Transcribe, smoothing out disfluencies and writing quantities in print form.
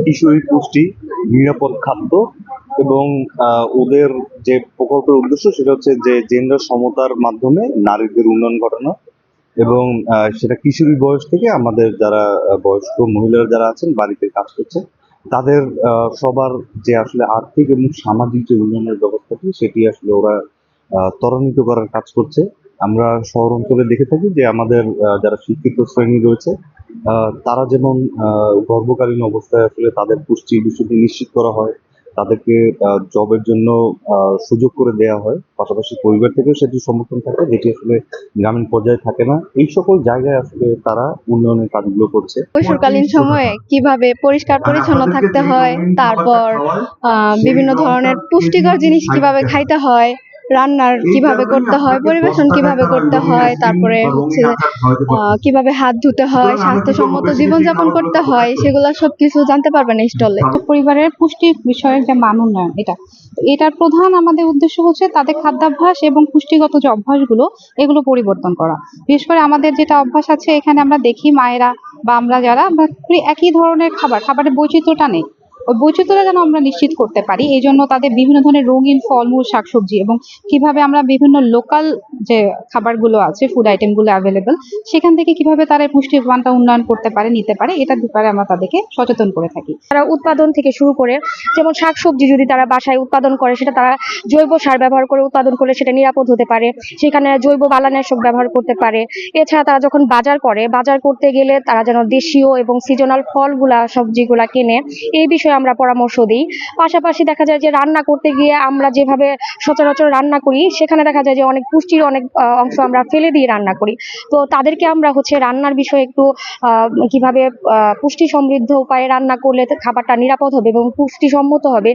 কিশোরী পুষ্টি, নিরাপদ খাদ্য এবং ওদের যে প্রকল্পের উদ্দেশ্য সেটা হচ্ছে যে জেন্ডার সমতার মাধ্যমে নারীদের উন্নয়ন ঘটানো এবং সেটা কিশোরী বয়স থেকে আমাদের যারা বয়স্ক মহিলারা যারা আছেন বাড়িতে কাজ করছে তাদের সবার যে আসলে আর্থিক এবং সামাজিক যে উন্নয়নের ব্যবস্থাটি সেটি আসলে ওরা ত্বরান্বিত করার কাজ করছে। আমরা শহর অঞ্চলে দেখে থাকি যে আমাদের যারা শিক্ষিত শ্রেণী রয়েছে তারা যেমন গর্ভকালীন অবস্থায় আসলে তাদের পুষ্টি বিষয়টি নিশ্চিত করা হয়, তাদেরকে জবের জন্য সুযোগ করে দেওয়া হয়, পাশাপাশি পরিবার থেকেও সেটি সমর্থন থাকে যেটি আসলে গ্রামীণ পর্যায়ে থাকে না। এই সকল জায়গায় আসলে তারা উন্নয়নের কাজগুলো করছে। কৈশোরকালীন সময়ে কিভাবে পরিষ্কার পরিচ্ছন্ন থাকতে হয়, তারপর বিভিন্ন ধরনের পুষ্টিকর জিনিস কিভাবে খাইতে হয়, রান্নার কিভাবে করতে হয়, পরিবেশন কিভাবে করতে হয়, তারপরে হচ্ছে কিভাবে হাত ধুতে হয়, স্বাস্থ্যসম্মত জীবনযাপন করতে হয়, সেগুলো সবকিছু জানতে পারবেন এই স্টলে। পরিবারের পুষ্টি বিষয়ক যে মান উন্নয়ন, এটার প্রধান আমাদের উদ্দেশ্য হচ্ছে তাদের খাদ্যাভ্যাস এবং পুষ্টিগত যে অভ্যাসগুলো এগুলো পরিবর্তন করা। বিশেষ করে আমাদের যেটা অভ্যাস আছে এখানে আমরা দেখি মায়েরা বা আমরা যারা আমরা একই ধরনের খাবারের বৈচিত্র্যটা নেই, ওই বৈচিত্র্যটা যেন আমরা নিশ্চিত করতে পারি। এই জন্য তাদের বিভিন্ন ধরনের রঙিন ফলমূল, শাকসবজি এবং কিভাবে আমরা বিভিন্ন লোকাল যে খাবারগুলো আছে, ফুড আইটেমগুলো অ্যাভেলেবেল, সেখান থেকে কিভাবে তারা পুষ্টির মানটা উন্নয়ন করতে পারে, নিতে পারে, এটার ব্যাপারে আমরা তাদেরকে সচেতন করে থাকি। তারা উৎপাদন থেকে শুরু করে, যেমন শাকসবজি যদি তারা বাসায় উৎপাদন করে সেটা তারা জৈব সার ব্যবহার করে উৎপাদন করলে সেটা নিরাপদ হতে পারে, সেখানে জৈব বালানাশক ব্যবহার করতে পারে। এছাড়া তারা যখন বাজার করতে গেলে তারা যেন দেশীয় এবং সিজনাল ফলগুলা সবজিগুলা কেনে, এই বিষয়ে আমরা পরামর্শ দিই। পাশাপাশি দেখা যায় যে রান্না করতে গিয়ে আমরা যেভাবে সচরাচর রান্না করি সেখানে দেখা যায় যে অনেক পুষ্টির অনেক অংশ আমরা ফেলে দিয়ে রান্না করি। তো তাদেরকে আমরা রান্নার বিষয়ে একটু কিভাবে পুষ্টি সমৃদ্ধ উপায়ে রান্না করলে খাবারটা নিরাপদ হবে এবং পুষ্টিসম্মত হবে